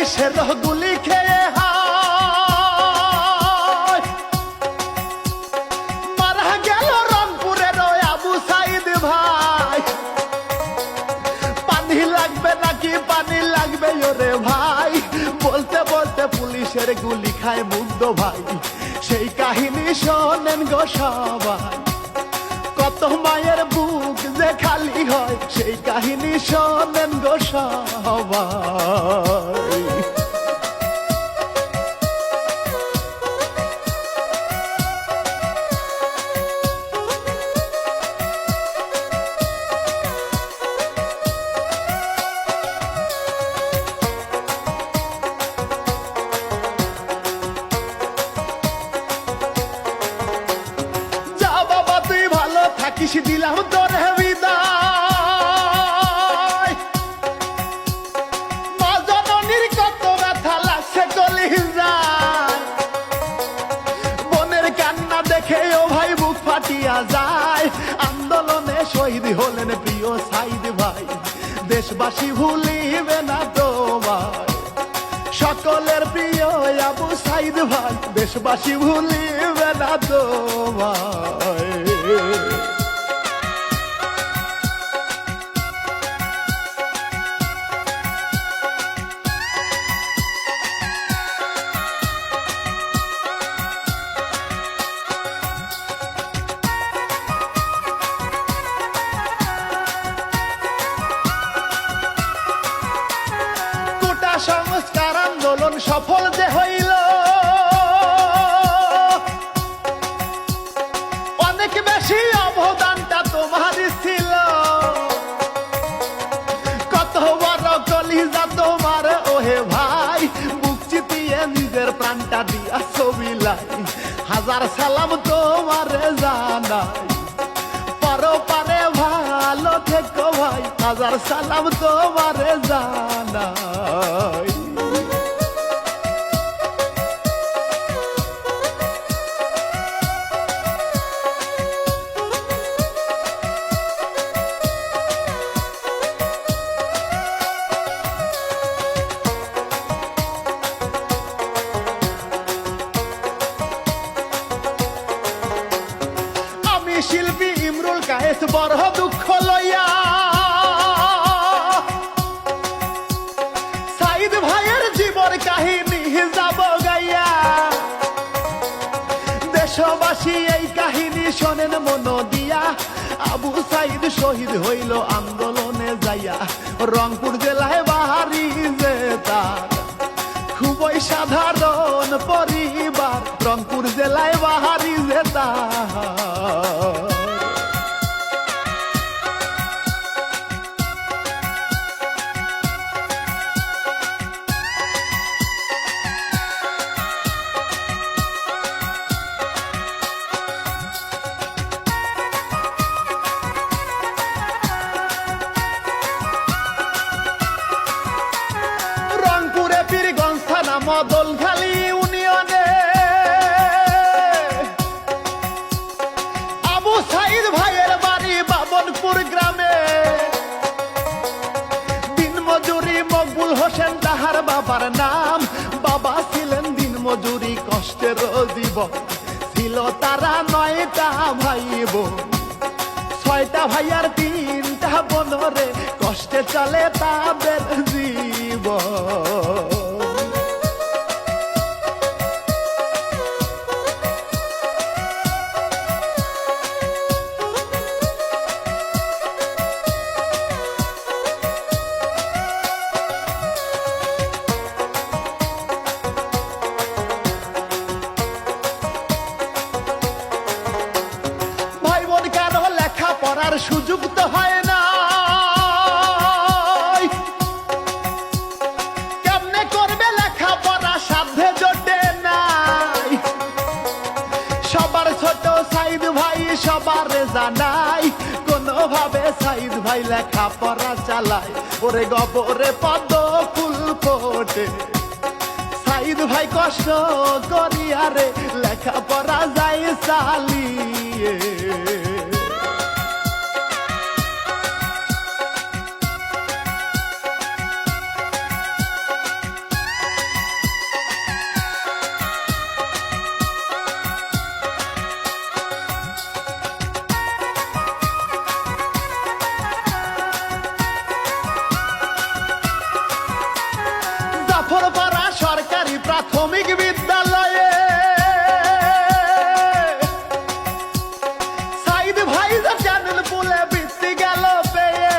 পুলিশের গুলি খেয়ে হায় মারা গেল রংপুরের আবু সাইদ ভাই। পানি লাগবে নাকি পানি লাগবে ওরে ভাই, বলতে বলতে পুলিশের গুলি খায় মুগ্ধ ভাই। সেই কাহিনী শোনেন গো সবাই, কত মায়ের বুক যে খালি হয়, সেই কাহিনী শোনেন গো সবাই। থাকিস দিলাম তোরে বিদায়, মা জননীর কত ব্যথা লাগছে কলিজায়। বোনের কান্না দেখে ও ভাই বুক ফাটিয়া যায়, আন্দোলনে শহীদ হলেন প্রিয় সাইদ ভাই। দেশবাসী ভুলিবে না তোমায়, সকলের প্রিয় আবু সাইদ ভাই। দেশবাসী ভুলিবে না তোমায়। সংস্কার আন্দোলন সফল যে হইল, অনেক বেশি অবদানটা তোমার ছিল। কত বড় কলিজা তোমার ওহে ভাই, বুক চিতিয়ে নিজের প্রাণটা দিয়া ছবি লাই। হাজার সালাম তোমার জানাই, পরপারে ভালো থেকো ভাই। হাজার সালাম তোমার জানাই। আমি শিল্পী ইমরুল কায়েস বড় দুঃখ লইয়া, সাইদ ভাইয়ের জীবন কাহিনী যাব গাইয়া। দেশবাসী এই কাহিনী শোনেন মন দিয়া, আবু সাইদ শহীদ হইল আন্দোলনে যাইয়া। রংপুর জেলায় বাহারি যে তার খুবই সাধারণ পরিবার, রংপুর জেলায় বাহারি যে তার। রংপুরে পীরগঞ্জ থানা মদলখালী ইউনিয়নে আবু সাইদ ভাইয়ের বাড়ি বাবনপুর গ্রামে। দিনমজুরি মকবুল হোসেন তাহার বাবার নাম, বাবা ছিলেন দিনমজুরি কষ্টের জীবন। ছিল তারা 9টা ভাই বোন, 6টা ভাই আর 3টা বোন রে, কষ্টে চলে তাদের জীবন। ভাই বোন কারো লেখা পড়ার সুযোগ তো হয় না, কেমনে করবে লেখা পড়া সাধ্যে জোটে নাই। সবার ছোট সাইদ ভাই সবার জানাই, কোনোভাবে সাইদ ভাই লেখা পড়া চালায়। ওরে গবরে পদ্ম ফুল ফোটে, সাইদ ভাই কষ্ট করিয়া রে লেখা পড়া যায় চালিয়ে। প্রাথমিক বিদ্যালয়ে সাইদ ভাই চ্যানেল পুলে বৃত্তি গেল পেয়ে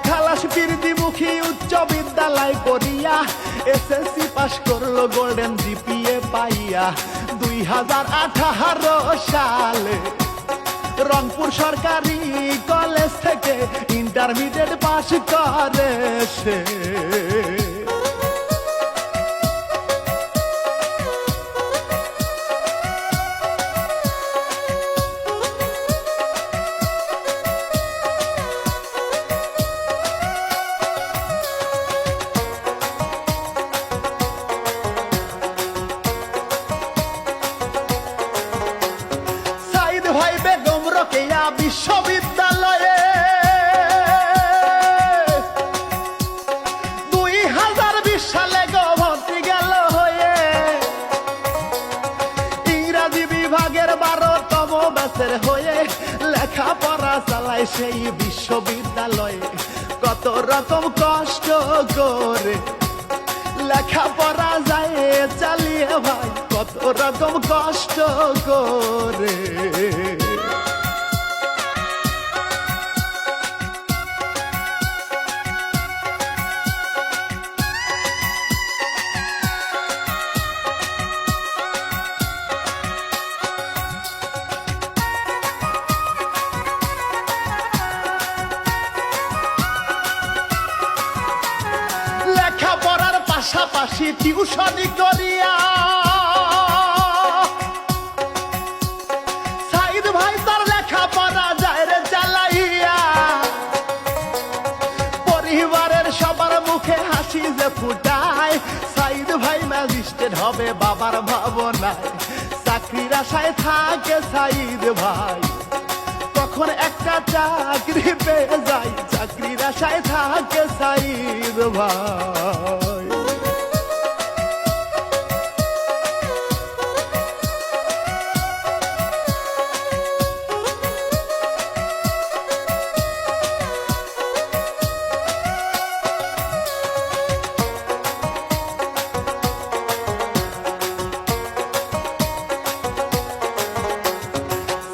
খালাস বীরদিমুখী উচ্চ বিদ্যালয় করিয়া এসএসসি পাশ করলো গোল্ডেন জিপিএ পাইয়া 2018 সালে রংপুর সরকারি কলেজ থেকে ইন্টারমিডিয়েট পাশ করে সে। ভাই বেগম রোকেয়া বিশ্ববিদ্যালয়ে 2020 সালে ভর্তি গেল হয়ে ইংরাজি বিভাগের 12তম ব্যাচের হয়ে লেখাপড়া চালায় সেই বিশ্ববিদ্যালয়ে। কত রকম কষ্ট করে লেখাপড়া যায় চালিয়ে ভাই, কত রকম কষ্ট করে। লেখাপড়ার পাশাপাশি টিউশনি করিয়া সাইদ ভাই তার লেখাপড়া যায় রে চালাইয়া। পরিবারের সবার মুখে হাসি যে ফুটায়, সাইদ ভাই ম্যাজিস্ট্রেট হবে বাবার ভাবনায়। চাকরির আশায় থাকে সাইদ ভাই, তখন একটা চাকরি পেয়ে যায়। চাকরির আশায় থাকে সাইদ ভাই।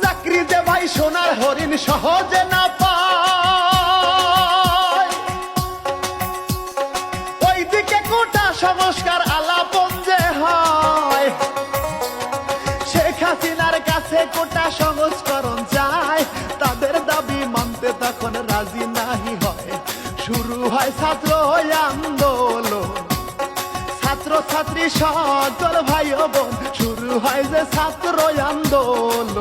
চাকরি যে ভাই সোনার হরিণ সহজে না পায়, ওইদিকে কোটা সংস্কার আলাপন যে হয়। শেখ হাসিনার কাছে কোটা সংস্করণ চায়, তাদের দাবি মানতে তখন রাজি নাহি হয়। শুরু হয় ছাত্র আন্দোলন, ছাত্র ছাত্রী সকল ভাই বোন, শুরু হয় যে ছাত্র আন্দোলন।